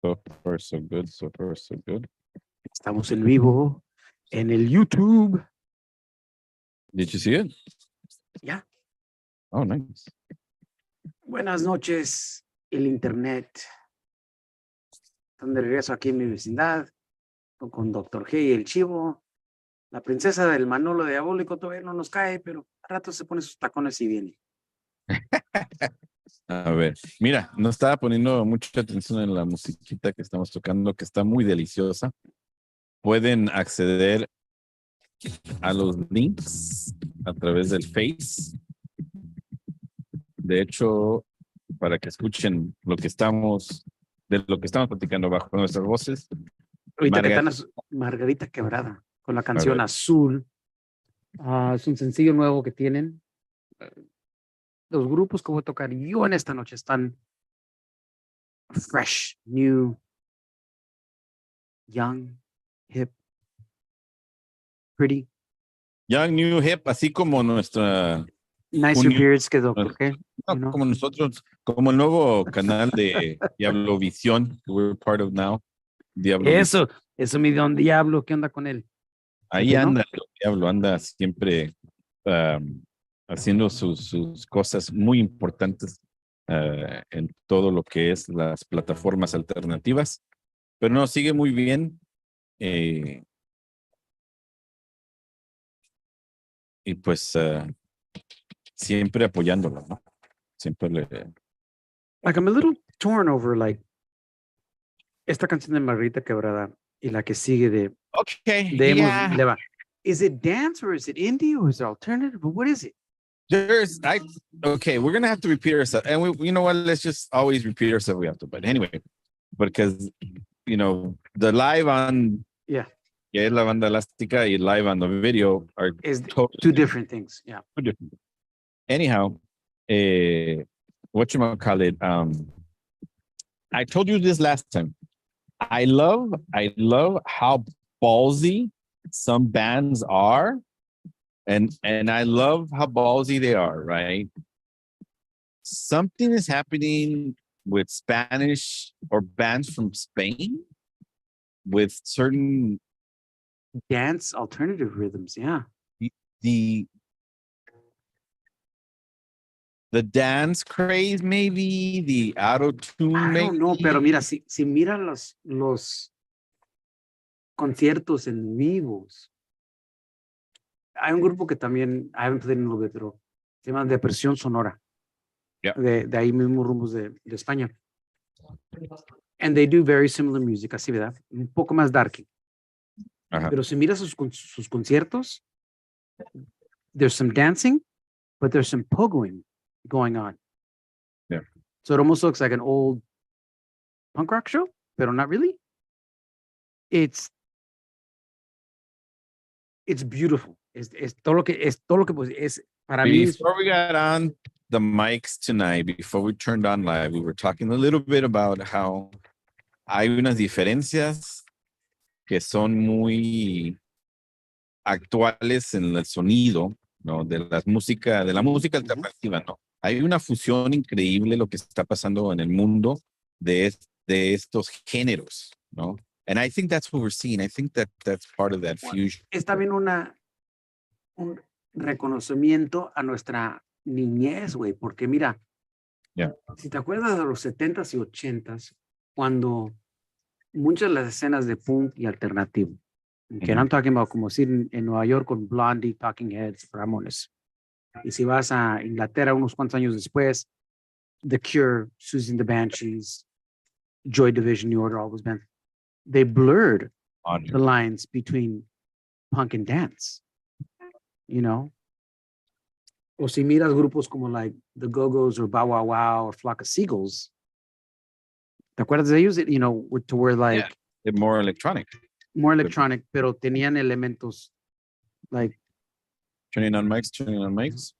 So far, so good. So far, so good. Estamos en vivo en el YouTube. Did you see it? Ya. Oh, nice. Buenas noches, el internet. Están de regreso aquí en mi vecindad con Doctor G y el Chivo. La princesa del Manolo diabólico todavía no nos cae, pero a rato se pone sus tacones y viene. A ver, mira, no estaba poniendo mucha atención en la musiquita que estamos tocando, que está muy deliciosa. Pueden acceder a los links a través del Face. De hecho, para que escuchen de lo que estamos platicando bajo nuestras voces. Ahorita que están Margarita Quebrada con la canción Azul. Es un sencillo nuevo que tienen. Los grupos que voy a tocar yo en esta noche están fresh, new, young, hip, pretty. Young, new, hip, así como nuestra... Nicer beards que Doctor G. No, como nosotros, como el nuevo canal de DiavloVision, que we're part of now. Eso mi don Diablo, ¿qué onda con él? Ahí anda el Diablo, anda siempre haciendo sus cosas muy importantes en todo lo que es las plataformas alternativas, pero no, sigue muy bien. Y pues siempre apoyándolo, ¿no? Siempre le... Like I'm a little torn over like esta canción de Margarita Quebrada y la que sigue de yeah. Is it dance or is it indie or is it alternative? But what is it? We're gonna have to repeat ourselves, and you know what? Let's just always repeat ourselves. We have to, but anyway, because you know the live on que es la banda elástica y live on the video are totally two different things. Yeah, two different. Anyhow, whatchamacallit, I told you this last time. I love how ballsy some bands are, and I love how ballsy they are, right? Something is happening with Spanish or bands from Spain with certain dance alternative rhythms. Yeah. The dance craze, maybe the auto tune. I don't know, pero mira, si miran los conciertos en vivos, hay un grupo que también, I haven't played in a little bit, pero se llama Depresión Sonora. Yeah. De ahí mismo rumbos de España. And they do very similar music, así, ¿verdad? Un poco más darky. Pero si miras sus conciertos, there's some dancing, but there's some pogoing going on. Yeah. So it almost looks like an old punk rock show, but not really. It's beautiful. Es todo lo que pues es para mí. Before we got on the mics tonight, before we turned on live, we were talking a little bit about how hay unas diferencias que son muy actuales en el sonido, ¿no? De la música alternativa, ¿no? Hay una fusión increíble lo que está pasando en el mundo de estos géneros, ¿no? And I think that's what we're seeing. I think that's part of that fusion. Es también un reconocimiento a nuestra niñez, güey, porque mira, si te acuerdas de los 70s y 80s, cuando muchas de las escenas de punk y alternativo, que I'm talking about como si en Nueva York con Blondie, Talking Heads, Ramones, y si vas a Inglaterra unos cuantos años después, The Cure, Susie and the Banshees, Joy Division, New Order, all those bands, they blurred the lines between punk and dance, you know? O si miras grupos como like The Go-Go's or Bow Wow Wow or Flock of Seagulls, ¿te acuerdas de ellos? You know, to where like... Yeah, more electronic. More electronic, pero tenían elementos like... Turning on mics.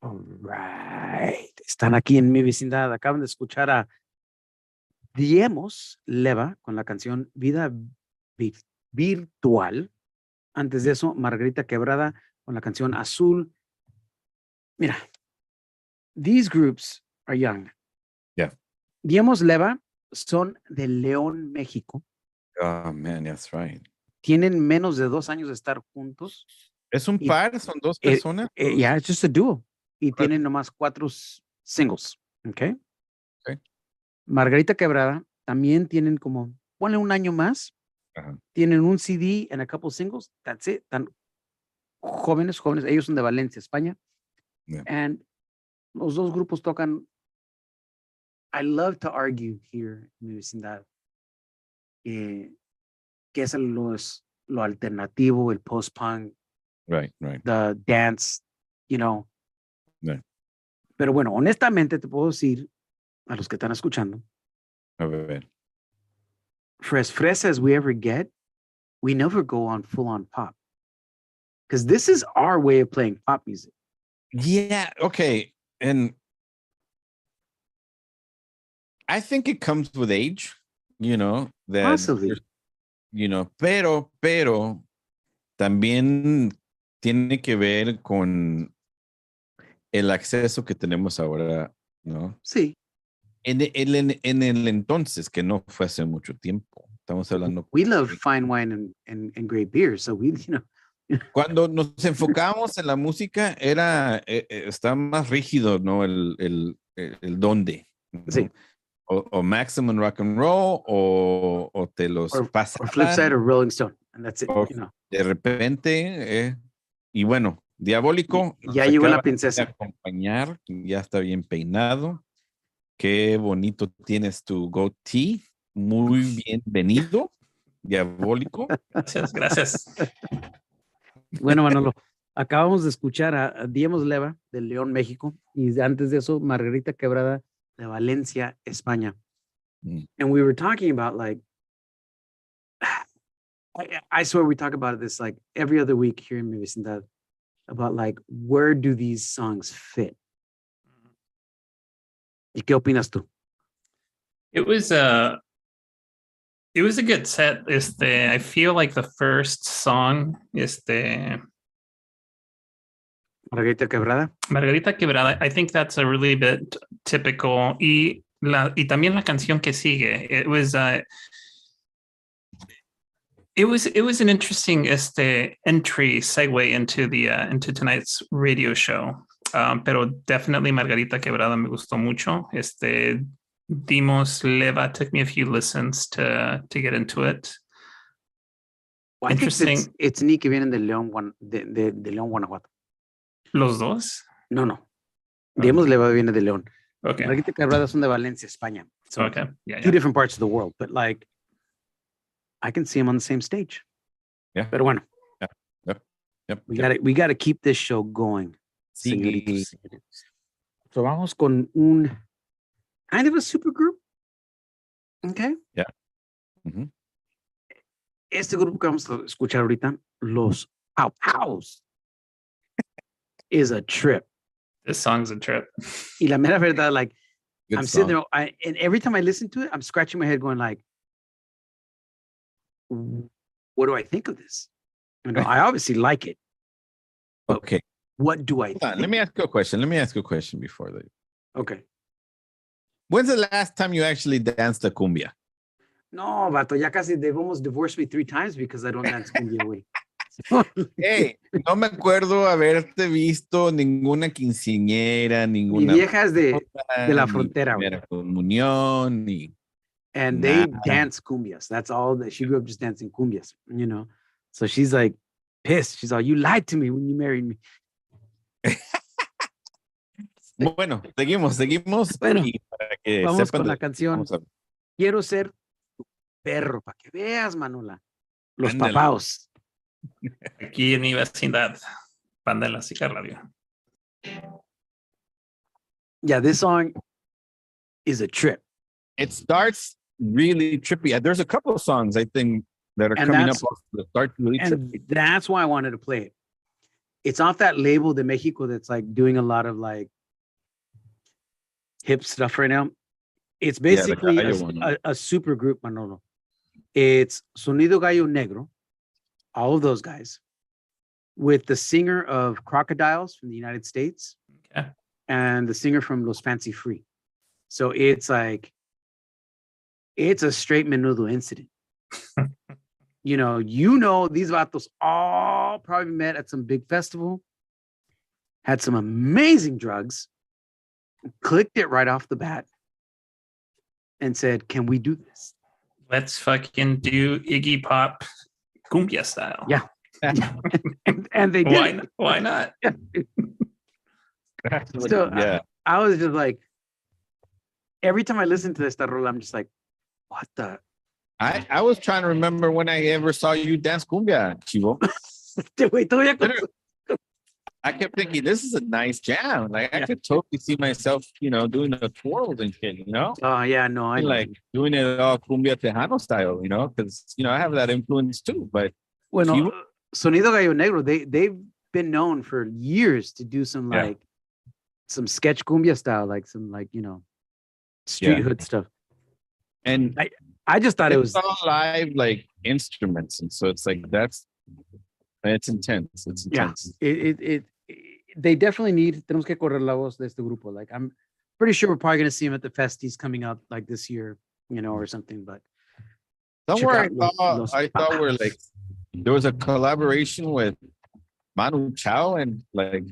All right. Están aquí en mi vecindad. Acaban de escuchar a Diemos Leva con la canción Vida Virtual. Antes de eso, Margarita Quebrada con la canción Azul. Mira, these groups are young. Yeah. Diemos Leva son de León, México. Oh, man, that's right. Tienen menos de 2 años de estar juntos. ¿Es un Y- par? ¿Son dos personas? Yeah, it's just a duo. Y Right. tienen nomás 4 singles. Okay. Okay. Margarita Quebrada también tienen como, ponle un año más. Ajá. Tienen un CD and a couple singles. That's it. Tan jóvenes. Ellos son de Valencia, España. Yeah. And los dos grupos tocan. I love to argue here en mi vecindad que es lo alternativo, el post-punk, Right. the dance, you know. Yeah. Pero bueno, honestamente te puedo decir a los que están escuchando, A ver. for as fresh as we ever get, we never go on full-on pop. Because this is our way of playing pop music. Yeah, okay. And I think it comes with age, that Possibly. pero también tiene que ver con el acceso que tenemos ahora, ¿no? Sí. En el entonces, que no fue hace mucho tiempo. Estamos hablando. We love fine wine and great beer, so we, Cuando nos enfocábamos en la música, estaba más rígido, ¿no? El dónde, ¿no? Sí. O Maximum Rock and Roll, o te los pasan. Or Flipside or Rolling Stone, and that's it, De repente, y bueno, Diabólico. Ya llegó la princesa. De acompañar, ya está bien peinado. Qué bonito tienes tu goatee. Muy bienvenido, Diabólico. Gracias. Bueno, Manolo, acabamos de escuchar a Diemos Leva de León, México, y antes de eso, Margarita Quebrada de Valencia, España. And we were talking about like, I swear we talk about this like every other week here in mi vecindad, about like, where do these songs fit? ¿Y qué opinas tú? It was a good set. I feel like the first song, Margarita Quebrada, I think that's a really bit typical. Y también la canción que sigue. It was an interesting entry segue into tonight's radio show. Pero definitely Margarita Quebrada me gustó mucho. Dimos Leva took me a few listens to get into it. Well, interesting. It's neat que vienen de León, de León, Guanajuato. ¿Los dos? No. Diemos Leva viene de León. Okay. Margarita Quebrada son de Valencia, España. So okay. Yeah, two different parts of the world, but like, I can see them on the same stage. Yeah. Pero bueno. Yep. We got to keep this show going. Sí. Señoritos. So vamos con un kind of a super group. Okay. Yeah. Mm-hmm. Este grupo que vamos a escuchar ahorita, los Pow Pows, is a trip. This song's a trip. Y la mera verdad, like, Good I'm song. sitting there, and every time I listen to it, I'm scratching my head going like, what do I think of this? I obviously like it. Okay. What do I think? Let me ask you a question before that. Okay. When's the last time you actually danced a cumbia? No, vato, ya casi they've almost divorced me 3 times because I don't dance cumbia away. Hey, no me acuerdo haberte visto ninguna quinceañera, ninguna. Mi vieja es de la frontera, Primera comunión, ni. And they dance cumbias. That's all that she grew up just dancing cumbias, So she's like pissed. She's all, you lied to me when you married me. Bueno, seguimos. Bueno, y para que vamos sepan con la canción. Quiero ser tu perro, para que veas, Manola. Los Ándale. papaos. Aquí en mi vecindad, Banda de la Cica Radio. Yeah, this song is a trip. It starts really trippy. There's a couple of songs I think that are coming up that start really trippy. That's why I wanted to play it. It's off that label de Mexico that's like doing a lot of like hip stuff right now. It's basically a super group, Manolo. It's Sonido Gallo Negro, all of those guys, with the singer of Crocodiles from the United States, Yeah. And the singer from Los Fancy Free. So it's like, it's a straight menudo incident. You know, these vatos all probably met at some big festival, had some amazing drugs, clicked it right off the bat, and said, "Can we do this? Let's fucking do Iggy Pop cumbia style." Yeah. and they did. Why not? So Yeah. I was just like, every time I listen to this rola, I'm just like, what the? I was trying to remember when I ever saw you dance cumbia, Chivo. I kept thinking this is a nice jam. Like I could totally see myself, doing the twirls and shit, Oh yeah, no, I like doing it all cumbia tejano style, because I have that influence too. But bueno, Sonido Gallo Negro, they've been known for years to do some like some sketch cumbia style, like some street hood stuff. And I just thought it was all live like instruments, and so it's like it's intense. It's intense. Yeah, they definitely need. Tenemos que correr la voz de este grupo. Like I'm pretty sure we're probably going to see them at the festies coming up like this year, or something. But somewhere I thought we're like there was a collaboration with Manu Chao and like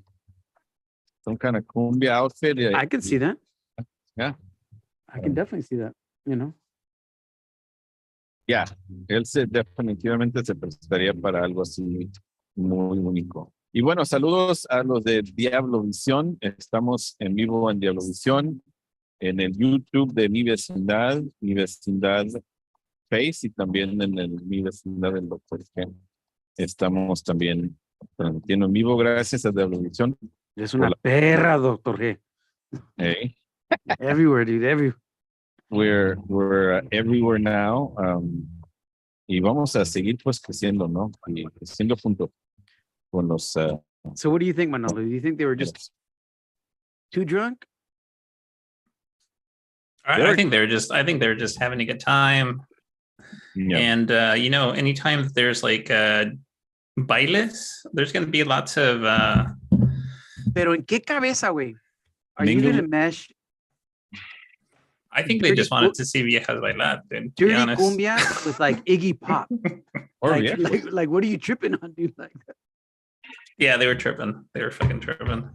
some kind of cumbia outfit. I can see that. Yeah, I can definitely see that. Yeah, él definitivamente se prestaría para algo así muy único. Y bueno, saludos a los de DiavloVision. Estamos en vivo en DiavloVision, en el YouTube de Mi Vecindad Face y también en el Mi Vecindad del Doctor G. Estamos también transmitiendo en vivo gracias a DiavloVision. Es una perra, Doctor G. Hey. Everywhere, dude, everywhere. We're everywhere now. Y vamos a seguir pues creciendo, ¿no? Y creciendo junto con los... So what do you think, Manolo? Do you think they were just too drunk? I think they're just having a good time. Yeah. And anytime that there's like bailes, there's going to be lots of Pero en qué cabeza, güey? Are you going to mesh? I think they just wanted to see viejas bailar, dude. Dirty cumbia with like Iggy Pop. Like what are you tripping on, dude? Like yeah, they were tripping. They were fucking tripping.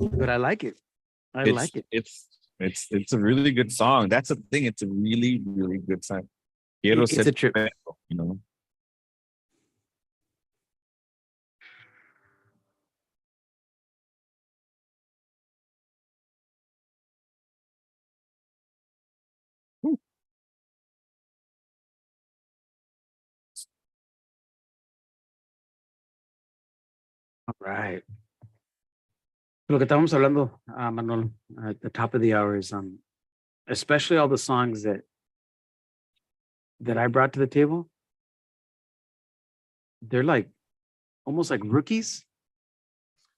But I like it. I like it. It's a really good song. That's the thing. It's a really, really good song. It's a trip. All right. Lo que estábamos hablando, Manolo, at the top of the hour is especially all the songs that I brought to the table. They're like almost like rookies,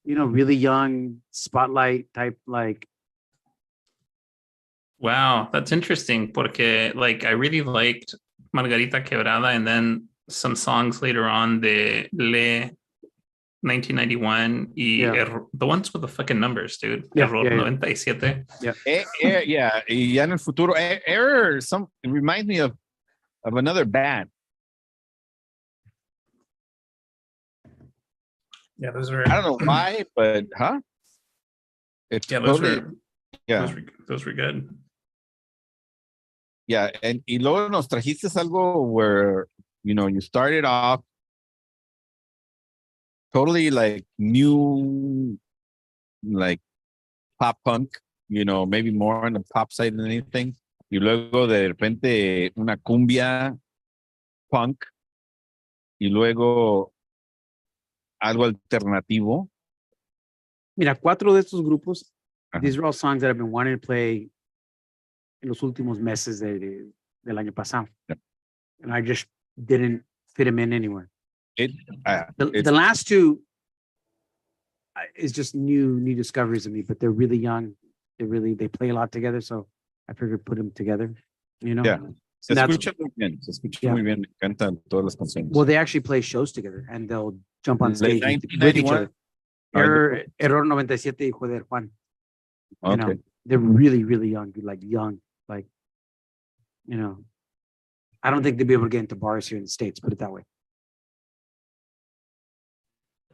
really young, spotlight type, like. Wow, that's interesting. Porque like I really liked Margarita Quebrada, and then some songs later on, the 1991 the ones with the fucking numbers, dude. Error 97. Yeah. Yeah. Y ya en el futuro, Error, it reminds me of another band. Yeah, those are. I don't know why, but it's those were good. Yeah, y luego nos trajiste algo where you started off totally like new, like pop punk, maybe more on the pop side than anything. Y luego de repente una cumbia punk. Y luego algo alternativo. Mira, 4 de estos grupos, these are all songs that I've been wanting to play en los últimos meses del año pasado. Yeah. And I just didn't fit them in anywhere. The last 2 is just new discoveries of me, but they're really young. They play a lot together, so I figured put them together. Yeah. Se escucha muy bien. Me encantan todas las canciones. Well, they actually play shows together, and they'll jump on stage with each other. Error 97 y Joder Juan. You know, Okay. they're really, really young, like, you know, I don't think they'd be able to get into bars here in the States, put it that way.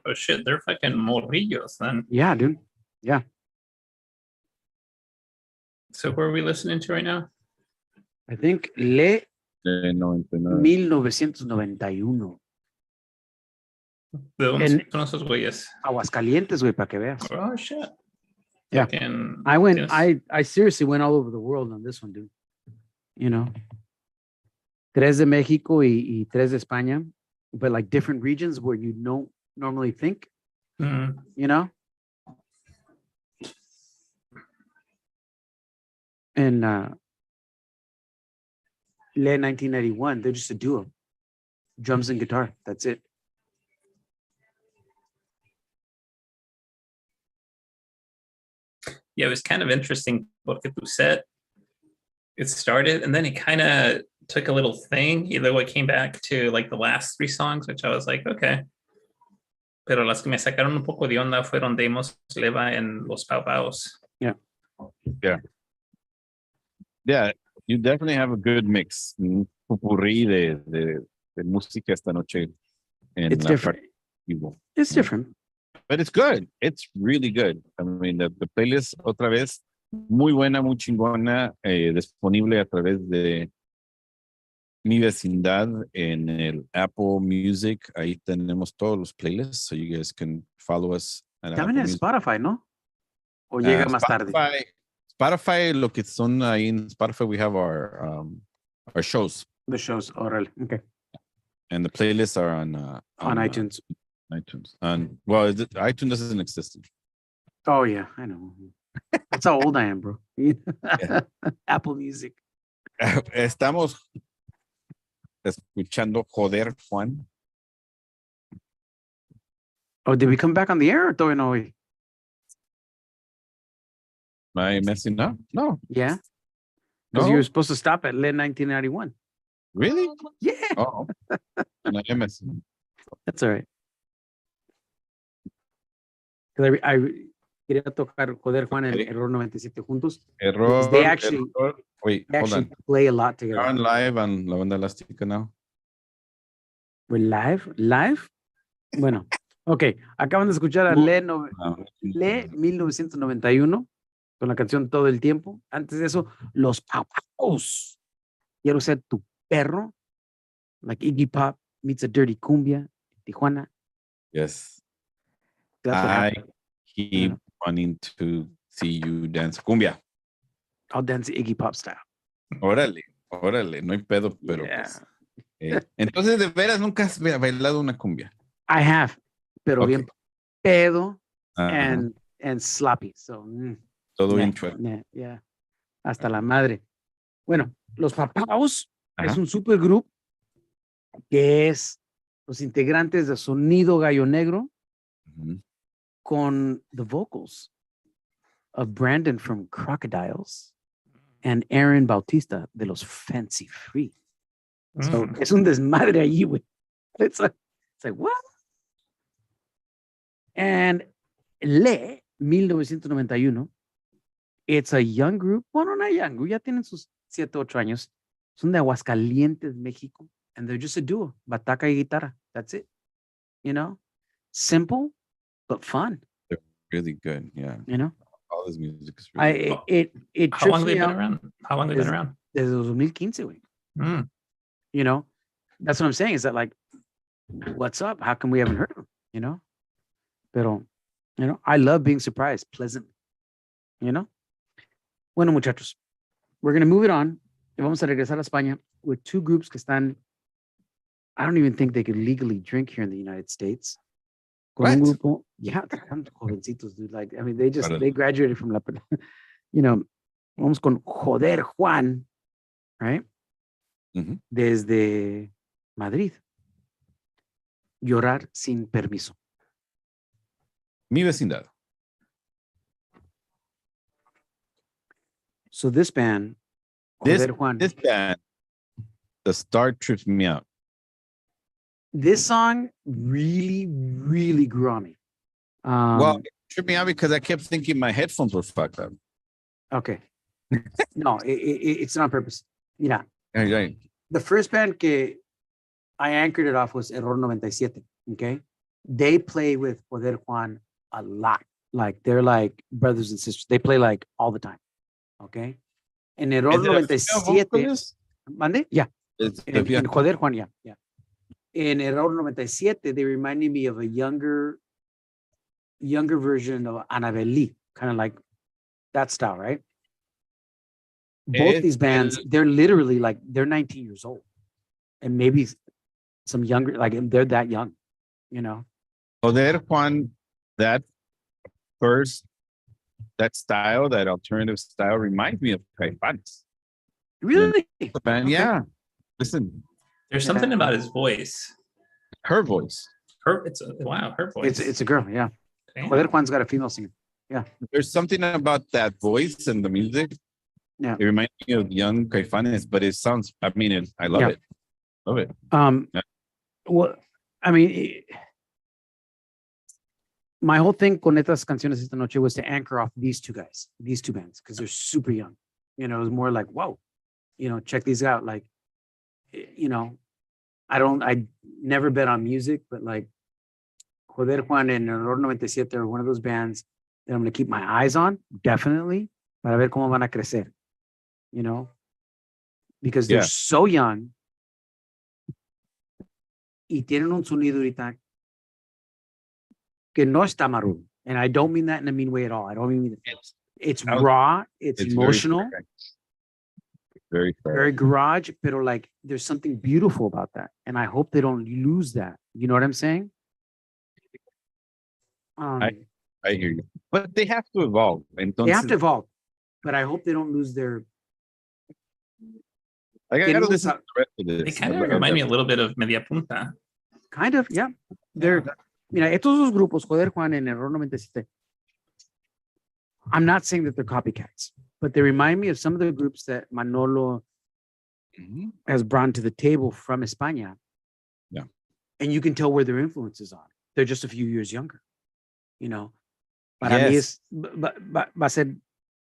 Oh shit, they're fucking morrillos then. Yeah, dude. Yeah. So who are we listening to right now? I think Le 99. 1991. ¿De dónde En- son esos güeyes? Aguascalientes, güey, para que veas. Oh shit. Yeah. Fucking, I seriously went all over the world on this one, dude. You know, 3 de México y 3 de España, but like different regions where you don't normally think, you know? And Le 1991, they're just a duo. Drums and guitar, that's it. Yeah, it was kind of interesting porque tu set, it started and then it kind of took a little thing. Either way, it came back to like the last 3 songs, which I was like, okay. Pero las que me sacaron un poco de onda fueron Demos Leva en Los Pau Paus. Yeah, you definitely have a good mix. Un popurrí de música esta noche. It's different. It's different. But it's good. It's really good. I mean, the playlist, otra vez, muy buena, muy chingona, disponible a través de Mi Vecindad en el Apple Music. Ahí tenemos todos los playlists, so you guys can follow us. También es Spotify, ¿no? ¿O llega más tarde? Spotify, lo que son ahí en Spotify, we have our shows. The shows, órale, okay. And the playlists are on iTunes. iTunes. And well, iTunes doesn't exist. Oh yeah, I know. That's how old I am, bro. Apple Music. Estamos escuchando Joder Juan. Oh, did we come back on the air or todavía no? Am I messing up? No. Yeah. Because you were supposed to stop at Le 1991. Really? Yeah. Oh. And I am messing. That's all right. Because I quería tocar Joder Juan and Error 97 juntos. Error. They actually, error. Wait, hold on. play a lot together. We're on live on La Banda Elástica now. We're live? Live? Bueno, ok. Acaban de escuchar a Le 1991 con la canción Todo el Tiempo. Antes de eso, Los Papaos. Quiero ser tu perro. Like Iggy Pop meets a dirty cumbia. Tijuana. Yes. That's what happened. Keep wanting to see you dance cumbia. I'll dance Iggy Pop style. Órale, no hay pedo, pero Yeah. pues, entonces, de veras, nunca has bailado una cumbia. I have, pero Okay. bien pedo Ajá. and sloppy. So, Todo yeah, bien chueco. yeah. Hasta la madre. Bueno, Los Papaos Ajá. es un supergrupo que es los integrantes de Sonido Gallo Negro Ujú. con the vocals of Brandon from Crocodiles and Aaron Bautista de los Fancy Free. So, es un desmadre allí, güey. It's like, what? And Le 1991, it's a young group. Bueno, not young group, ya tienen sus 7, 8 años. Son de Aguascalientes, México. And they're just a duo, bataca y guitarra. That's it. You know? Simple, but fun. They're really good, yeah. You know? All this music is really good. It How long trips have they me been out around? How long have they been around? desde 2015, güey. Mm. You know? That's what I'm saying, is that like, what's up? How come we haven't heard of them? You know? Pero, you know, I love being surprised pleasantly. You know? Bueno, muchachos, we're going to move it on. Y vamos a regresar a España with 2 groups que están, I don't even think they could legally drink here in the United States. Con un What? grupo, yeah, están jovencitos, dude. Like, I mean, they graduated from la, you know, vamos con Joder Juan, right? Ujú. Desde Madrid. Llorar sin permiso. Mi vecindad. So this band, This, Joder Juan, this band, the start trips me out. this song really, really grew on me. Well, it tripped me out because I kept thinking my headphones were fucked up. Okay. No, it's not on purpose. Mira, Right. the first band que I anchored it off was Error 97. Okay. They play with Poder Juan a lot. Like they're like brothers and sisters. They play like all the time. Okay. En Error Is it a female 97. vocalist? ¿Mande? Yeah. It's En yeah. Poder Juan, yeah. Yeah. In Error 97, they reminded me of a younger version of Annabelle, kind of like that style, right? Both these bands, they're literally like, they're 19 years old. And maybe some younger, like they're that young, you know? Poder Juan, that style, that alternative style reminds me of Caifanes. Really? The band, yeah. Listen, There's something about his voice. her voice. Her voice. It's a girl, yeah. Damn. Poder Juan's got a female singer. There's something about that voice and the music. Yeah. It reminds me of young Caifanes, but it sounds, I mean, I love it. Love it. Yeah. Well, I mean, my whole thing con estas canciones esta noche was to anchor off these two guys, these two bands, because they're super young. You know, it was more like, whoa, you know, check these out. Like, you know, I never bet on music, but like Poder Juan and Error 97 are one of those bands that I'm going to keep my eyes on, definitely, para ver cómo van a crecer, you know, because they're so young y tienen un sonido ahorita que no está marudo. And I don't mean that in a mean way at all. I don't mean it's raw, it's emotional, very garage, pero like there's something beautiful about that. And I hope they don't lose that. You know what I'm saying? I hear you. But they have to evolve. They have to evolve. But I hope they don't lose their. I gotta listen to the rest of this. They kind of remind me a little bit of Media Punta. Kind of, yeah. They're, mira, estos dos grupos, Poder Juan and Error 97, I'm not saying that they're copycats, but they remind me of some of the groups that Manolo has brought to the table from España. Yeah. And you can tell where their influences are. They're just a few years younger, you know. Para mí es, va a ser,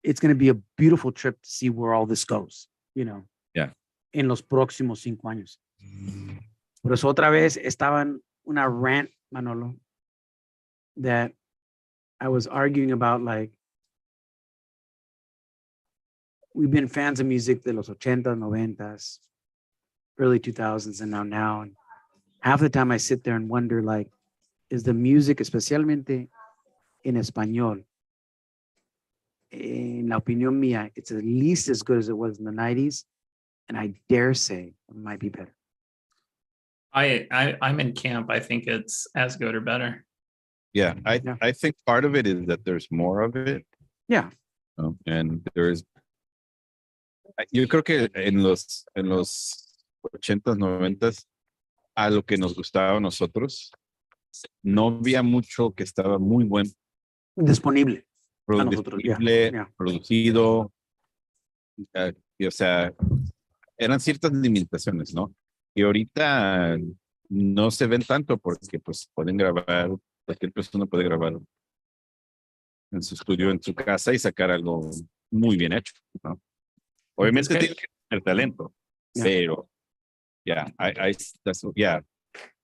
it's going to be a beautiful trip to see where all this goes, you know. Yeah. En los próximos 5 años. Por eso otra vez estaban una rant, Manolo, that I was arguing about, like, we've been fans of music de los 80s, 90s, early 2000s, and now. And half the time I sit there and wonder, like, is the music, especialmente en español, en la opinión mía, it's at least as good as it was in the 90s, and I dare say it might be better. I'm in camp. I think it's as good or better. Yeah, I think part of it is that there's more of it. Yeah. And there's, yo creo que en los 80s, 90s, a lo que nos gustaba a nosotros, no había mucho que estaba muy buen. Disponible. Producido. O sea, eran ciertas limitaciones, ¿no? Y ahorita no se ven tanto porque pues pueden grabar, cualquier persona puede grabar en su estudio, en su casa y sacar algo muy bien hecho, ¿no? Obviamente tiene que tener talento, pero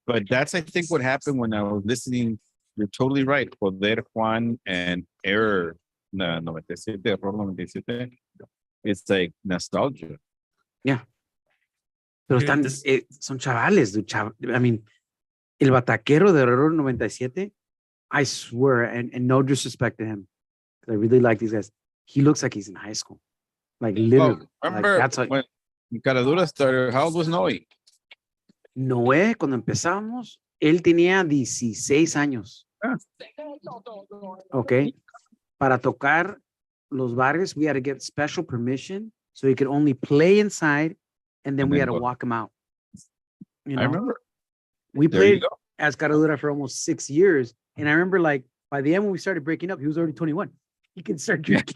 but that's, I think, what happened when I was listening. You're totally right. Poder Juan and Error 97, Error 97, it's like nostalgia. Yeah. Pero están, son chavales, I mean, el bataquero de Error 97, I swear, and no disrespect to him, because I really like these guys, he looks like he's in high school. Like, literally. Remember, like, that's when Caradura started, how old was Noe? Noé, cuando empezamos, él tenía 16 años. Okay. Para tocar los barrios, we had to get special permission, so he could only play inside, and then we had to walk him out. You know? I remember. We played as Caradura for almost 6 years, and I remember, like, by the end when we started breaking up, he was already 21. He could start drinking.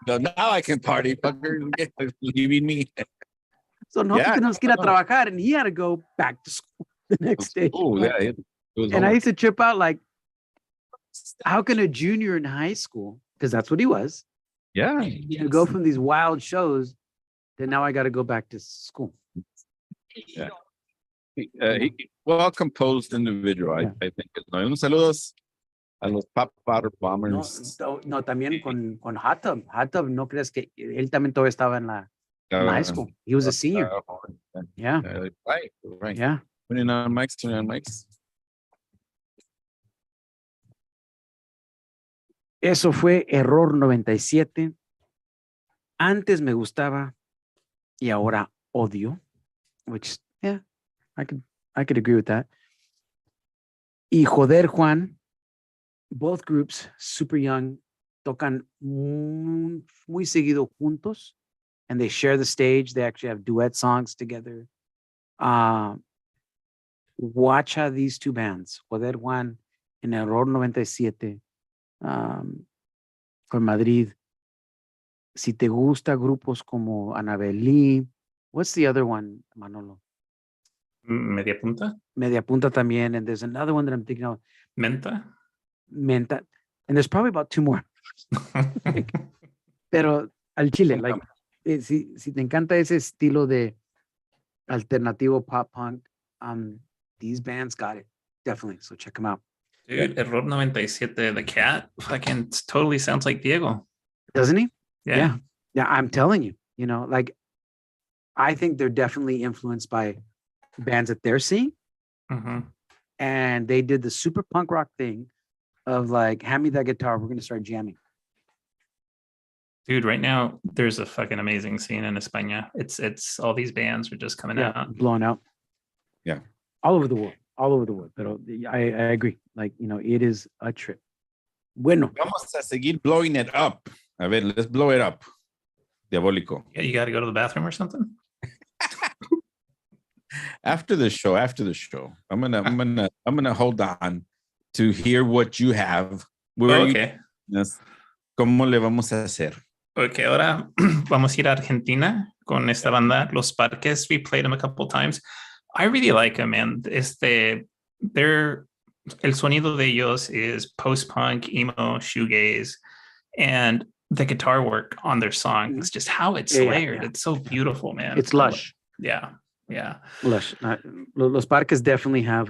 So now I can party, fucker. Leaving me. So nosotros tenemos que ir a trabajar, and he had to go back to school the next day. Oh, yeah. And I used to trip out like, how can a junior in high school, because that's what he was, go from these wild shows, then now I got to go back to school. Yeah. Well composed individual, I think. No, unos saludos a los Pop Powder Bombers. No, también con Hot Tub. Hot Tub, no crees que él también todavía estaba en high school. He was a senior. Yeah. Right. Yeah. Turning on mics. Eso fue error 97. Antes me gustaba y ahora odio, which, yeah, I could agree with that. Y joder, Juan, both groups, super young, tocan muy seguido juntos, and they share the stage. They actually have duet songs together. Watch how these two bands, Joder, Juan, en Error 97, con Madrid. Si te gusta grupos como Anabelí, what's the other one, Manolo? Media Punta. Media Punta también, and there's another one that I'm thinking of. Menta. And there's probably about two more. Pero al chile, like, si te encanta ese estilo de alternativo pop punk, these bands got it, definitely. So check them out. Dude, Error 97, the cat, fucking totally sounds like Diego. Doesn't he? Yeah. I'm telling you, like, I think they're definitely influenced by bands that they're seeing. Mm-hmm. And they did the super punk rock thing of like, hand me that guitar, we're going to start jamming. Dude, right now there's a fucking amazing scene in España. It's all these bands are just coming out. Blowing out. Yeah. All over the world. But I agree. Like, it is a trip. Bueno. Vamos a seguir blowing it up. A ver, let's blow it up. Diabólico. Yeah, you got to go to the bathroom or something? After the show, I'm gonna hold on to hear what you have. Okay. ¿Cómo le vamos a hacer? Okay, ahora vamos a ir a Argentina con esta banda, Los Parques. We played them a couple of times. I really like them, man. El sonido de ellos is post-punk, emo, shoegaze, and the guitar work on their songs, just how it's layered. It's so beautiful, man. It's lush. Yeah. Lush. Los Parques definitely have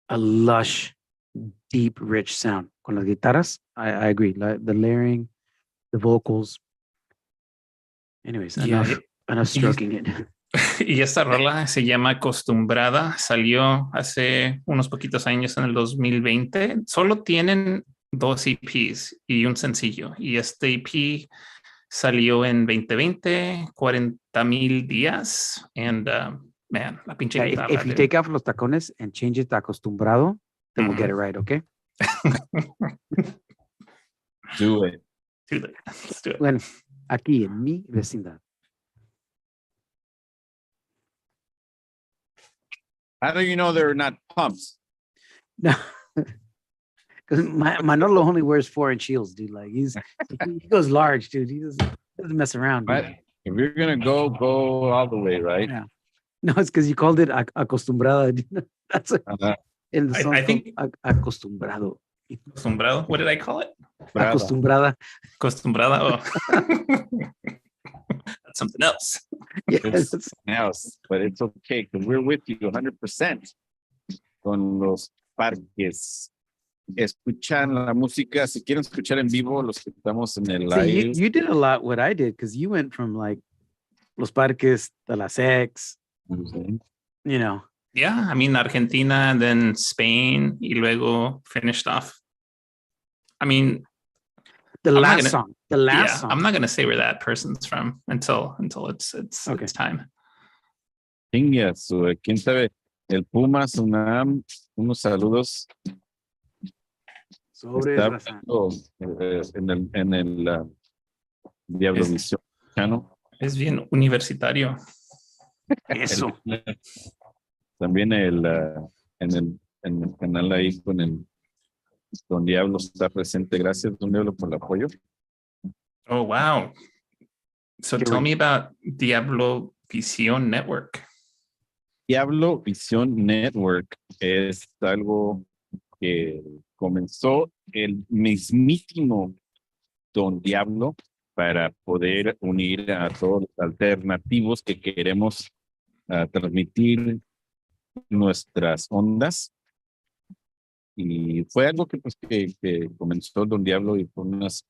a lush, deep, rich sound. Con las guitarras, I agree. The layering, the vocals. Anyways, enough stroking it. Y esta rola se llama Acostumbrada. Salió hace unos poquitos años en el 2020. Solo tienen 2 EPs y un sencillo. Y este EP salió en 2020, 40,000 días. And man, la pinche guitarra. If you take off los tacones and change it to Acostumbrado, then we'll get it right, okay? Do it. Let's do it. Bueno, aquí en mi vecindad. How do you know they're not pumps? No, because Manolo only wears 4-inch heels, dude. Like he goes large, dude. He doesn't mess around. Right. If you're gonna go all the way, right? Yeah. No, it's because you called it acostumbrada. That's in the song. I think acostumbrado. Acostumbrado. What did I call it? Acostumbrada. Acostumbrada. Oh. That's something else. Yes. It's something else, but it's okay because we're with you 100% con Los Parques. Escuchan la música, si quieren escuchar en vivo, los que estamos en el live. You did a lot what I did because you went from like Los Parques to Las Ex, Yeah, I mean, Argentina, then Spain, y luego finished off. I mean, the last song. I'm not going to say where that person's from until it's time. ¿Quién sabe? El Puma, Sunam, unos saludos. Está en el DiavloVision Channel. Es bien universitario. Eso. También en el canal ahí con Don Diablo está presente. Gracias, Don Diablo, por el apoyo. Oh, wow. So tell me about DiavloVision Network. DiavloVision Network es algo que comenzó el mismísimo Don Diablo para poder unir a todos los alternativos que queremos transmitir nuestras ondas. Y fue algo que, pues, que comenzó Don Diablo y fue unas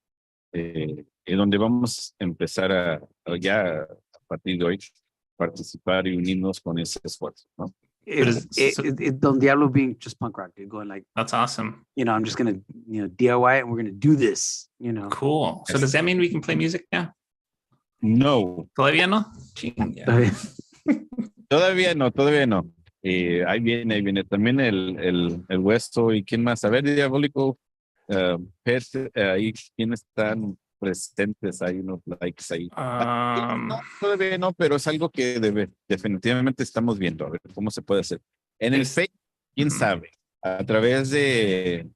donde vamos a empezar ya a partir de hoy participar y unirnos con ese esfuerzo, ¿no? Don Diablo being just punk rock, dude, going like, That's awesome. I'm just gonna, DIY it, and we're gonna do this, Cool. So does that mean we can play music now? No. ¿Todavía no? Todavía no. Ahí viene. También el Hueso y quién más. A ver, Diabólico, ahí, ¿quiénes están presentes? Hay unos likes ahí. No, todavía no, pero es algo que definitivamente estamos viendo. A ver cómo se puede hacer. En el Facebook, quién sabe. A través de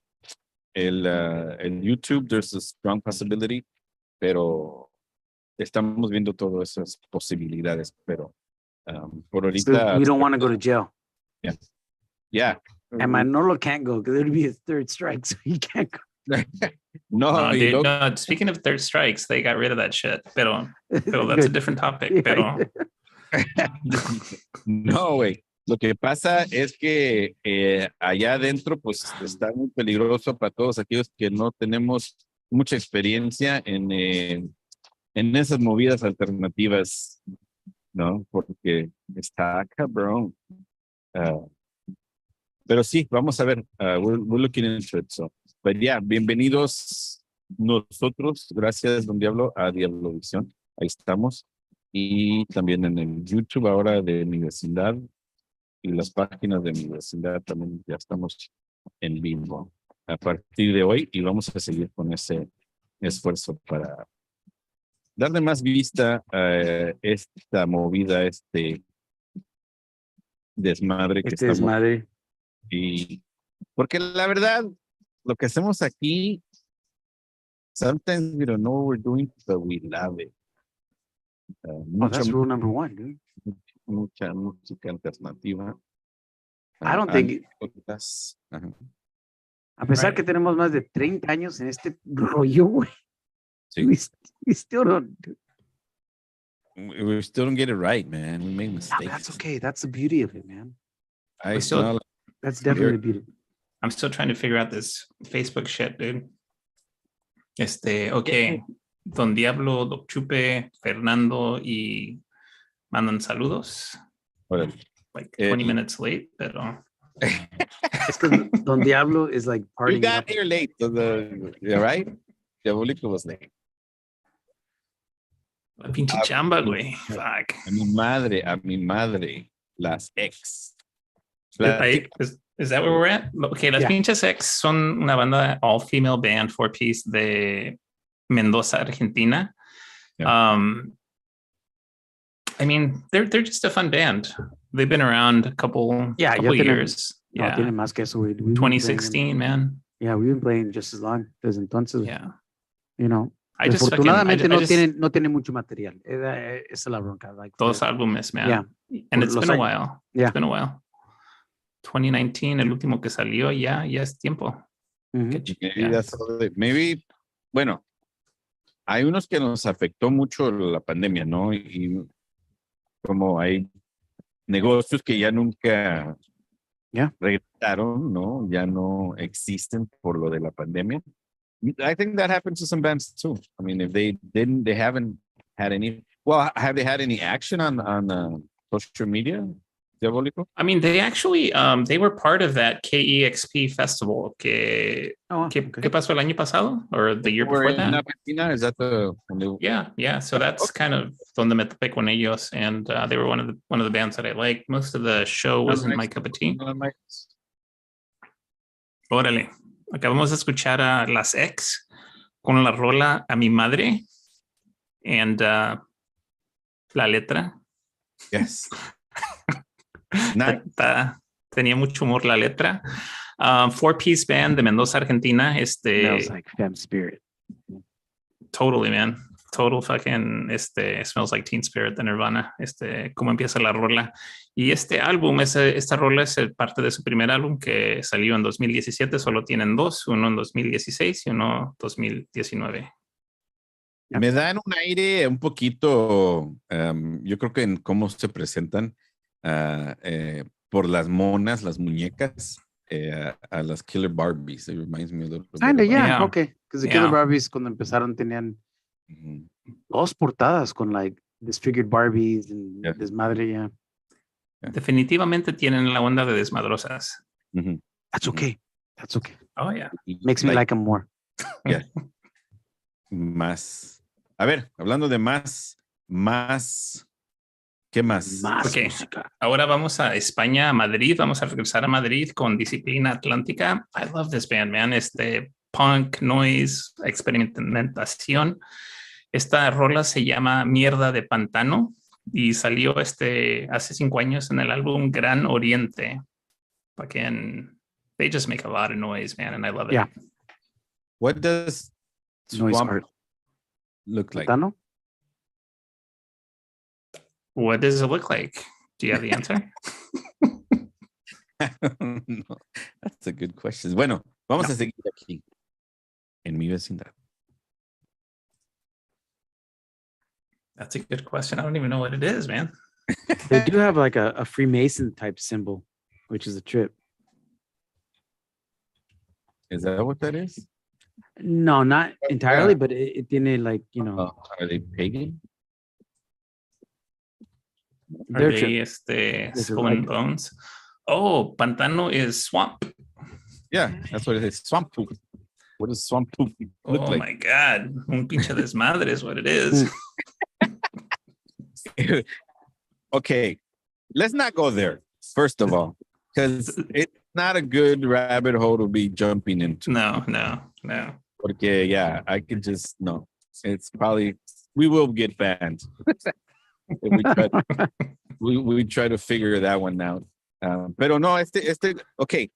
el YouTube, there's a strong possibility, pero estamos viendo todas esas posibilidades, pero por ahorita... So we don't want to go to jail. Yeah. And Manolo can't go because it would be his third strike, so he can't go. No, dude, no, speaking of third strikes, they got rid of that shit, pero that's a different topic, pero... No, güey. Lo que pasa es que allá adentro, pues, está muy peligroso para todos aquellos que no tenemos mucha experiencia en esas movidas alternativas, ¿no? Porque está cabrón. Pero sí, vamos a ver. We're looking into it. So. But yeah, bienvenidos nosotros. Gracias, Don Diablo, a DiavloVision. Ahí estamos. Y también en el YouTube ahora de mi vecindad y las páginas de mi vecindad también ya estamos en vivo a partir de hoy y vamos a seguir con ese esfuerzo para darle más vista a esta movida, desmadre que estamos. Desmadre. Y porque la verdad, lo que hacemos aquí, sometimes we don't know what we're doing, but we love it. That's rule number one, dude. Mucha música alternativa. I don't think... A pesar que tenemos más de 30 años en este rollo, güey. Sí. We still don't... We still don't get it right, man. We make mistakes. No, that's okay. That's the beauty of it, man. That's definitely the beauty. I'm still trying to figure out this Facebook shit, dude. Okay. Don Diablo, Doc Chupe, Fernando y mandan saludos. Órale. Like 20 minutes late, pero... Es que Don Diablo is like partying. You got here late. Right? Diabólico was late. La pinche chamba, güey. Fuck. A mi madre. Las ex. Is that where we're at? Okay, Las Pinches Ex son una banda all-female band, 4-piece de Mendoza, Argentina. Yeah. I mean, they're just a fun band. They've been around a couple years. No, tienen más que eso, güey. 2016, man. Yeah, we've been playing just as long. Desde entonces, Desafortunadamente no tienen mucho material. Esa es la bronca. Like, dos álbumes, man. Yeah. And it's been a while. Yeah. It's been a while. 2019, el último que salió, ya es tiempo. Maybe, bueno, hay unos que nos afectó mucho la pandemia, ¿no? Y como hay negocios que ya nunca regresaron, ¿no? Ya no existen por lo de la pandemia. I think that happens to some bands too. I mean, if they haven't had any. Well, have they had any action on social media? Diabólico? I mean, they actually they were part of that KEXP festival. ¿Qué pasó el año pasado or the year before that? Argentina, is that the? Yeah. So that's kind of donde me topé con ellos, and they were one of the bands that I liked. Most of the show wasn't my cup of tea. Órale. Acabamos de escuchar a Las Ex con la rola A Mi Madre and la letra. Yes. Tenía mucho humor la letra. 4-piece band de Mendoza, Argentina. Smells like Fem Spirit. Totally, man. total fucking Smells Like Teen Spirit de Nirvana, cómo empieza la rola. Y este álbum, esta rola es parte de su primer álbum que salió en 2017, solo tienen dos, uno en 2016 y uno 2019. Me dan un aire un poquito, yo creo que en cómo se presentan por las monas, las muñecas, a las Killer Barbies. It reminds me a little bit. Kinda, yeah, Yeah. okay. Because the Killer Barbies, cuando empezaron, tenían dos portadas con, like, disfigured Barbies and desmadre, yeah. Definitivamente tienen la onda de desmadrosas. That's okay. That's okay. Oh, yeah. Makes me like them more. Yeah. Más. A ver, hablando de más, ¿qué más? Más Okay. música. Ahora vamos a España, a Madrid. Vamos a regresar a Madrid con Disciplina Atlántica. I love this band, man. Punk, noise, experimentación. Esta rola se llama Mierda de Pantano y salió hace 5 años en el álbum Gran Oriente. Fucking, they just make a lot of noise, man, and I love it. Yeah. What does Noise swamp art. look like? ¿Pantano? What does it look like? Do you have the answer? No, that's a good question. Bueno, vamos a seguir aquí en mi vecindad. That's a good question. I don't even know what it is, man. They do have like a Freemason type symbol, which is a trip. Is that what that is? No, not entirely, but it tiene like, you know. Are they pagan? Are Their they trip. Skull and Bones? Oh, Pantano is swamp. Yeah, that's what it is. Swamp poop. What does swamp poop look like? Oh my God. Un pinche desmadre is what it is. Okay, let's not go there, first of all, because it's not a good rabbit hole to be jumping into. No. Porque, yeah, I could just, no. It's probably, we will get banned. we try to figure that one out. Pero no, okay.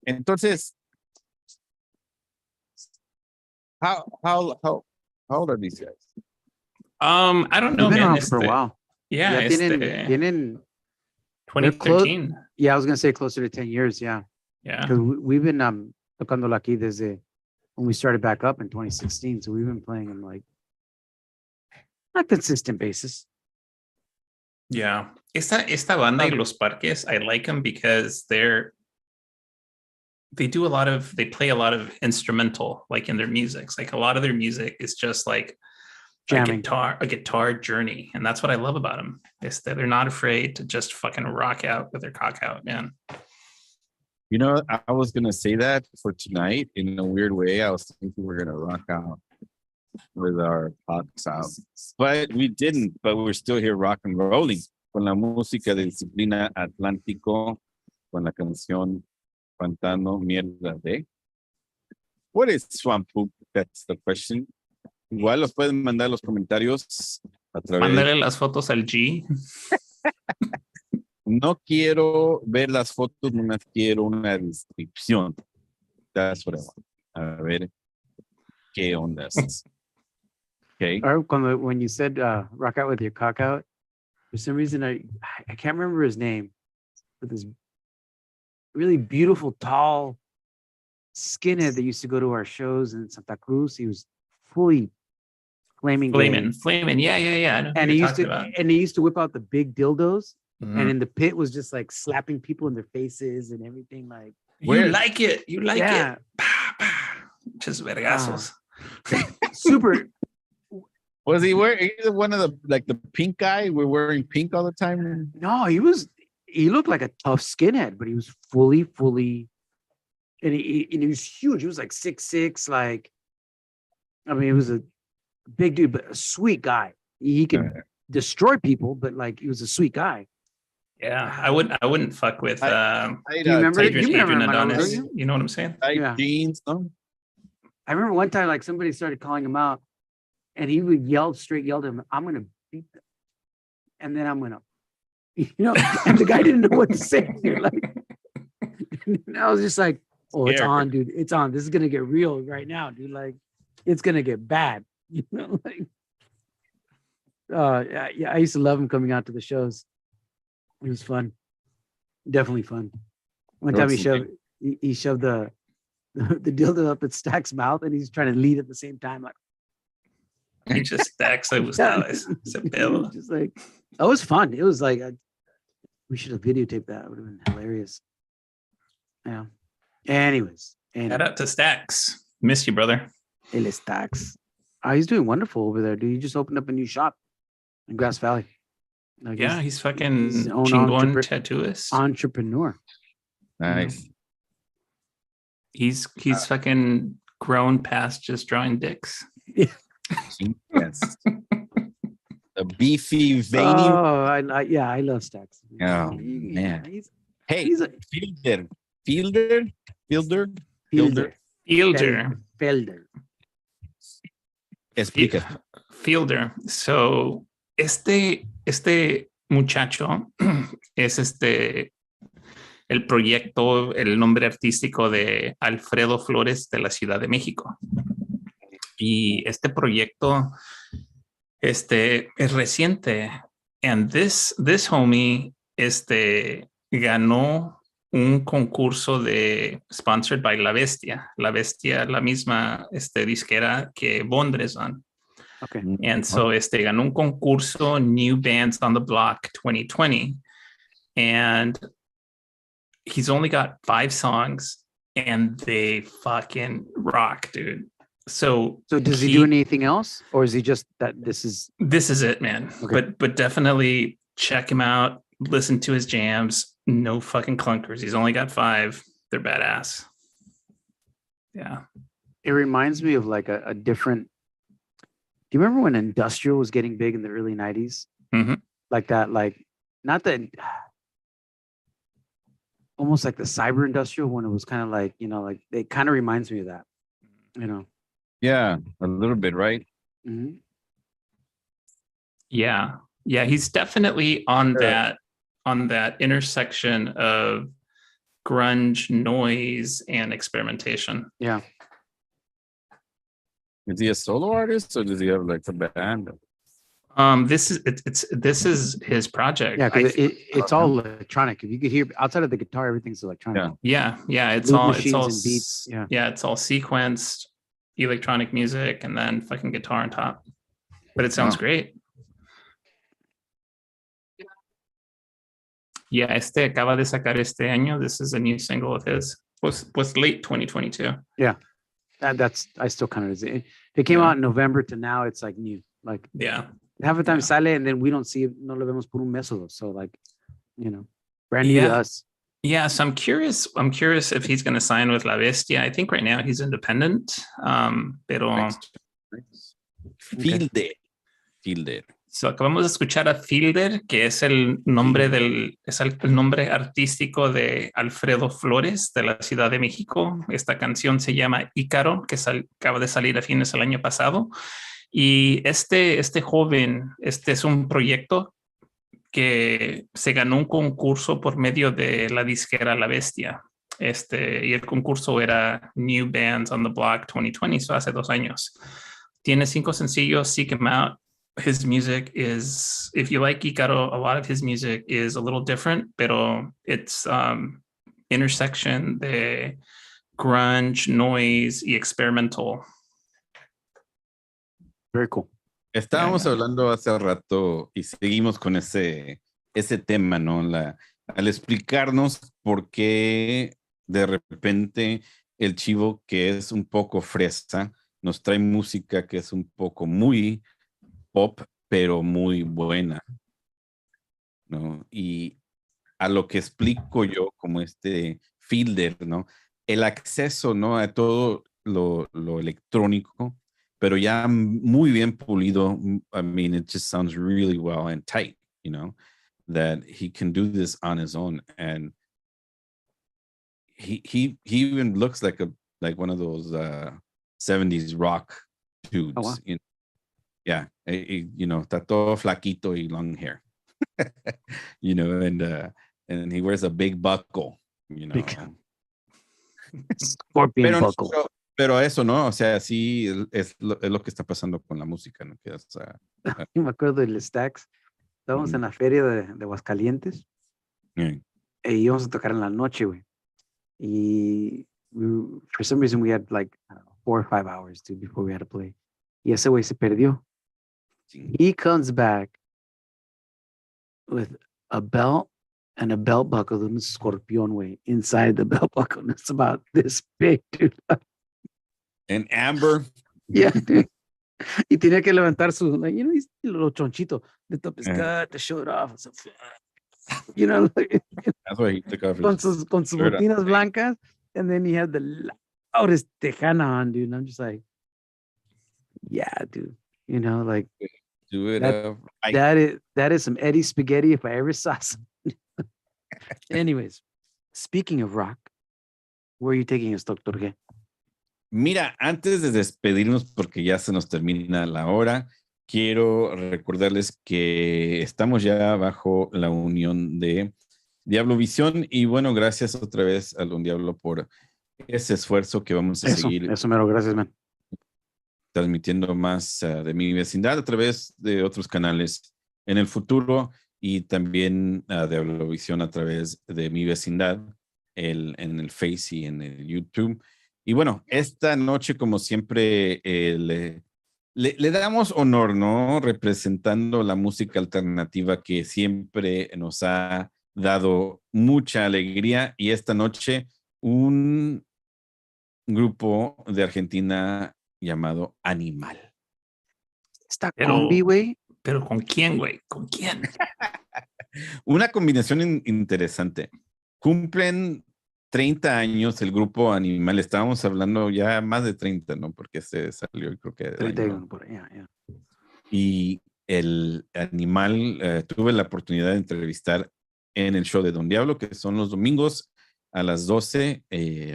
Entonces, how old are these guys? I don't know, They've been man. around for a while. Yeah, tienen 2013. Yeah, I was gonna say closer to 10 years. Yeah, Yeah. because we've been tocándola aquí desde when we started back up in 2016. So we've been playing them like on a consistent basis. Yeah. Esta banda y Los Parques, I like them because they play a lot of instrumental, like in their music. Like a lot of their music is just like Jamming. a guitar journey. And that's what I love about them. Is that they're not afraid to just fucking rock out with their cock out, man. You know, I was going to say that for tonight in a weird way. I was thinking we're going to rock out with our cocks out. But we didn't, but we're still here rock and rolling con la música de Disciplina Atlántico, con la canción Pantano Mierda de. What is swamp poop? That's the question. Igual los pueden mandar los comentarios a través. Mándale las fotos al G. No quiero ver las fotos, nomás quiero una descripción. That's what I want. A ver qué ondas. Okay. Or when you said rock out with your cock out, for some reason I can't remember his name, but this really beautiful, tall skinhead that used to go to our shows in Santa Cruz. He was fully flaming. Yeah. And he used to whip out the big dildos, and in the pit was just like slapping people in their faces and everything. Like you like it. Just vergazos. Super. Was he wearing one of the pink guy? We're wearing pink all the time. No, he looked like a tough skinhead, but he was fully, and he was huge. He was like 6'6", like, I mean, he was a big dude, but a sweet guy. He could destroy people, but like, he was a sweet guy. Yeah, I wouldn't fuck with. Do you remember? Adrian Adonis. You know what I'm saying? Jeans, no? I remember one time, like, somebody started calling him out, and he would straight yell to him, "I'm gonna beat them," and then I'm gonna, and the guy didn't know what to say. Like, and I was just like, "Oh, it's on, dude. It's on. This is gonna get real right now, dude. Like, it's gonna get bad." Like. Yeah, I used to love him coming out to the shows. It was fun. Definitely fun. One time he shoved the dildo up at Stack's mouth and he's trying to lead at the same time. Like, He just Stacks le gustaba ese pedo. just like, that was fun. It was like, we should have videotaped that. It would have been hilarious. Yeah. Anyways. Shout out to Stacks. Miss you, brother. El Stacks. He's doing wonderful over there, dude. He just opened up a new shop in Grass Valley. Like Yeah, he's fucking his own chingon tattooist. Entrepreneur. Nice. He's fucking grown past just drawing dicks. Yes. The beefy, veiny. Oh, I love Stacks. Oh, man. Hey, he's a Fielder. Explica. Fielder. So, este muchacho es el proyecto, el nombre artístico de Alfredo Flores de la Ciudad de México. Y este proyecto es reciente. And this homie ganó un concurso sponsored by La Bestia. La Bestia, la misma disquera que Bondrezon. Okay. And so ganó un concurso New Bands on the Block 2020. And he's only got 5 songs and they fucking rock, dude. So does he do anything else, or is he just that this is it, man? Okay. But definitely check him out, listen to his jams. No fucking clunkers. He's only got 5. They're badass. Yeah. It reminds me of like a different. Do you remember when industrial was getting big in the early 90s? Mm-hmm. Like that, like not that, almost like the cyber industrial, when it was kind of like, like it kind of reminds me of that, Yeah, a little bit, right? Mm-hmm. Yeah. He's definitely on that intersection of grunge, noise, and experimentation. Yeah. Is he a solo artist or does he have like a band? This is his project. Yeah, because it's all electronic. If you could hear outside of the guitar, everything's electronic. Yeah. It's Loop all machines and beats. Yeah, it's all sequenced electronic music and then fucking guitar on top. But it sounds great. Yeah, acaba de sacar este año. This is a new single of his. Was late 2022. Yeah, that's I still kind of. It came out in November to now. It's like new. Like half the time sale and then we don't see it. No lo vemos por un mes o dos. So like, brand new to us. Yeah, so I'm curious if he's going to sign with La Bestia. I think right now he's independent. Pero Fielder. So acabamos de escuchar a Fielder, que es el nombre el nombre artístico de Alfredo Flores de la Ciudad de México. Esta canción se llama Ícaro, que acaba de salir a fines del año pasado. Y este joven, es un proyecto que se ganó un concurso por medio de la disquera La Bestia. Y el concurso era New Bands on the Block 2020, so hace 2 años. Tiene 5 sencillos, seek him out. His music is, if you like Ícaro, a lot of his music is a little different, pero it's intersection de grunge, noise y experimental. Very cool. Estábamos hablando hace rato y seguimos con ese tema, ¿no? Al explicarnos por qué de repente el chivo, que es un poco fresa, nos trae música que es un poco muy pop, pero muy buena, ¿no? Y a lo que explico yo como Fielder, ¿no? El acceso, ¿no? A todo lo electrónico, pero ya muy bien pulido. I mean, it just sounds really well and tight, that he can do this on his own. And he even looks like one of those 70s rock dudes. Oh, wow. Yeah, está todo flaquito y long hair, and he wears a big buckle, Big scorpion buckle. Pero eso, ¿no? O sea, sí es lo que está pasando con la música, ¿no? Que o sea, Me acuerdo del Stax. Estábamos en la feria de Aguascalientes e íbamos a tocar en la noche, güey. Y for some reason we had like I don't know, 4 or 5 hours dude, before we had to play. Y ese güey se perdió. He comes back with a belt and a belt buckle de un escorpión, güey, inside the belt buckle. And it's about this big, dude. En Amber. Yeah, dude. Y tenía que levantar su, like, you know, lo chonchito. The top is cut, the shirt off. So, you know, like, That's why he took off con his sus shirt. botinas blancas. And then he had the loudest tejana on, dude. And I'm just like, yeah, dude. You know, like, Do it that is some Eddie spaghetti if I ever saw some. Anyways, speaking of rock, where are you taking us, Doctor G? Mira, antes de despedirnos, porque ya se nos termina la hora, quiero recordarles que estamos ya bajo la unión de DiavloVision y bueno, gracias otra vez a Don Diablo por ese esfuerzo que vamos a seguir. Eso mero, gracias, man. Transmitiendo más de mi vecindad a través de otros canales en el futuro y también de DiavloVision a través de mi vecindad en el Face y en el YouTube. Y bueno, esta noche, como siempre, le damos honor, ¿no? Representando la música alternativa que siempre nos ha dado mucha alegría. Y esta noche, un grupo de Argentina llamado Animal. Esta combi, güey. Pero ¿con quién, güey? ¿Con quién? Una combinación interesante. Cumplen 30 años el grupo Animal. Estábamos hablando ya más de 30, ¿no? Porque se salió, creo que... 31 por ahí, yeah. Y el Animal, tuve la oportunidad de entrevistar en el show de Don Diablo, que son los domingos a las 12,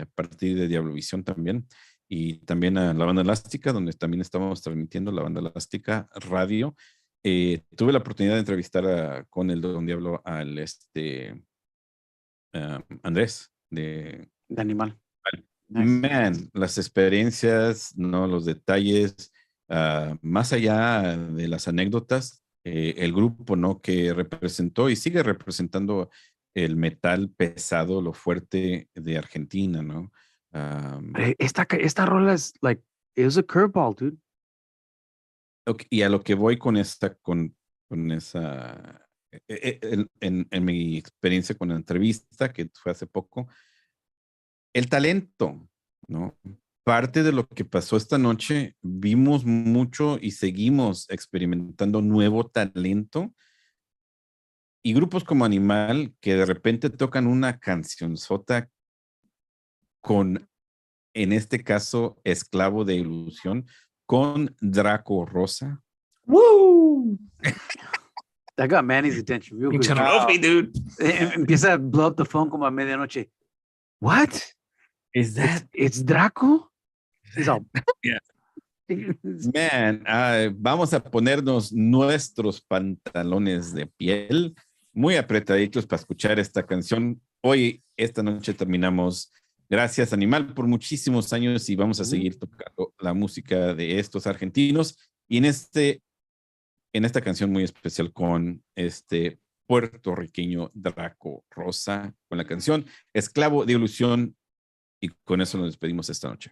a partir de DiavloVision también. Y también a la Banda Elástica, donde también estamos transmitiendo la Banda Elástica Radio. Tuve la oportunidad de entrevistar con el Don Diablo al Andrés de Animal. Man, las experiencias, no, los detalles, más allá de las anécdotas, el grupo, ¿no? Que representó y sigue representando el metal pesado, lo fuerte de Argentina, ¿no? Esta rola es like, it was a curveball, dude. Okay, y a lo que voy con esa, con esa, en mi experiencia con la entrevista, que fue hace poco, el talento, ¿no? Parte de lo que pasó esta noche, vimos mucho y seguimos experimentando nuevo talento y grupos como Animal que de repente tocan una cancionzota con, en este caso, Esclavo de Ilusión, con Draco Rosa. Woo! That got Manny's attention real Pinche good. Rofi, dude. Empieza a blow up the phone como a medianoche. What? Is that? It's Draco? He's all... Yeah. Man, vamos a ponernos nuestros pantalones de piel muy apretaditos para escuchar esta canción. Hoy, esta noche terminamos. Gracias, Animal, por muchísimos años y vamos a seguir tocando la música de estos argentinos. Y en esta canción muy especial con este puertorriqueño Draco Rosa, con la canción Esclavo de Ilusión. Y con eso nos despedimos esta noche.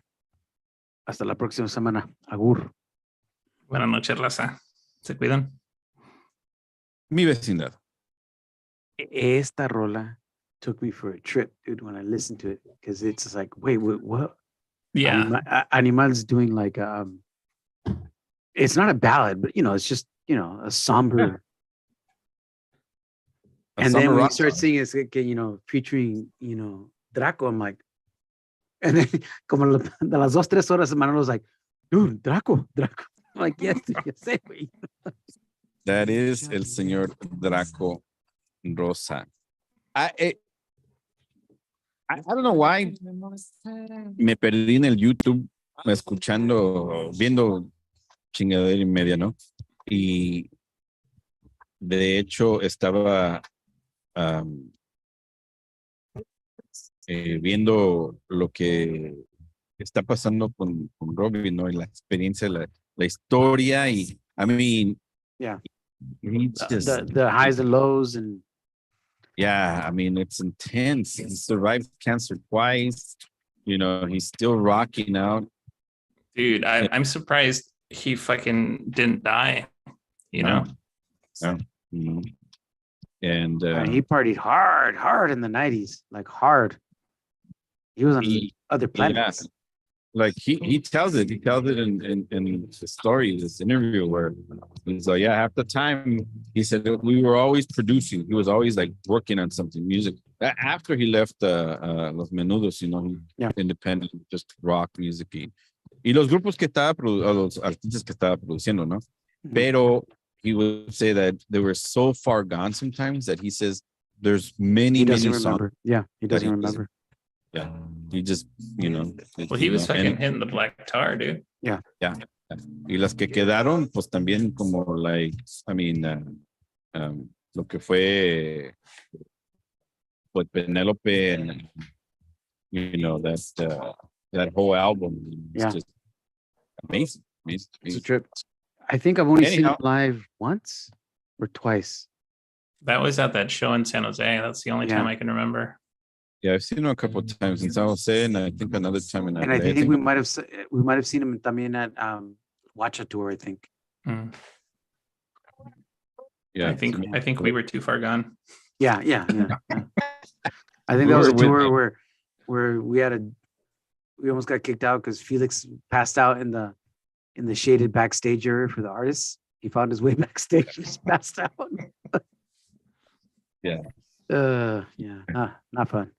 Hasta la próxima semana. Agur. Buenas noches, raza. Se cuidan. Mi vecindad. Esta rola took me for a trip, dude, when I listened to it, because it's just like, wait, what? Yeah. Animal's doing like, it's not a ballad, but, you know, it's just, you know, a somber. Yeah. And then when you start singing, it's, you know, featuring, you know, Draco, I'm like, and then como de las 2-3 horas, Manolo's like, dude, Draco. I'm like, yes, sé, güey. That is el señor Draco Rosa. I don't know why me perdí en el YouTube escuchando, viendo chingadera y media, ¿no? Y de hecho estaba viendo lo que está pasando con Robin, ¿no? Y la experiencia, la historia, y I mean, Yeah. he's just, The highs and lows and yeah, I mean, it's intense. He survived cancer twice. You know, he's still rocking out. Dude, I'm surprised he fucking didn't die, you know? Yeah. Mhm. And he partied hard in the 90s, like hard. He was on other planets. Yeah. Like he tells it in the story, this interview, where he's like, yeah, half the time he said we were always producing. He was always like working on something, music. After he left Los Menudos, you know, he independent, just rock music. Y los grupos que estaba, los artistas que estaba produciendo, ¿no? Pero he would say that they were so far gone sometimes that he says there's many remember. songs. Yeah, he doesn't remember. Yeah, he just, you know. Well, he was fucking hitting the black tar, dude. Yeah. Yeah. Y las que quedaron, pues también como, like, I mean, lo que fue, pues Penélope, and, you know, that whole album is just amazing. It's a trip. I think I've only seen him live once or twice. That was at that show in San Jose. That's the only time I can remember. Yeah, I've seen him a couple of times in San Jose, and I think another time in LA. And I think we might have seen him también at Watcha Tour, I think. Mm. Yeah, I think we were too far gone. Yeah. I think that was a tour where we almost got kicked out because Felix passed out in the shaded backstage area for the artists. He found his way backstage, just passed out. Yeah. Not fun.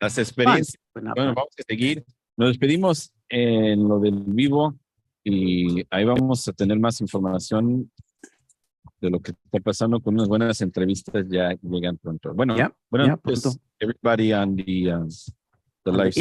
Las experiencias. Bueno, vamos a seguir. Nos despedimos en lo del vivo y ahí vamos a tener más información de lo que está pasando con unas buenas entrevistas. Ya llegan pronto. Bueno, buenas noches, everybody on the live stream.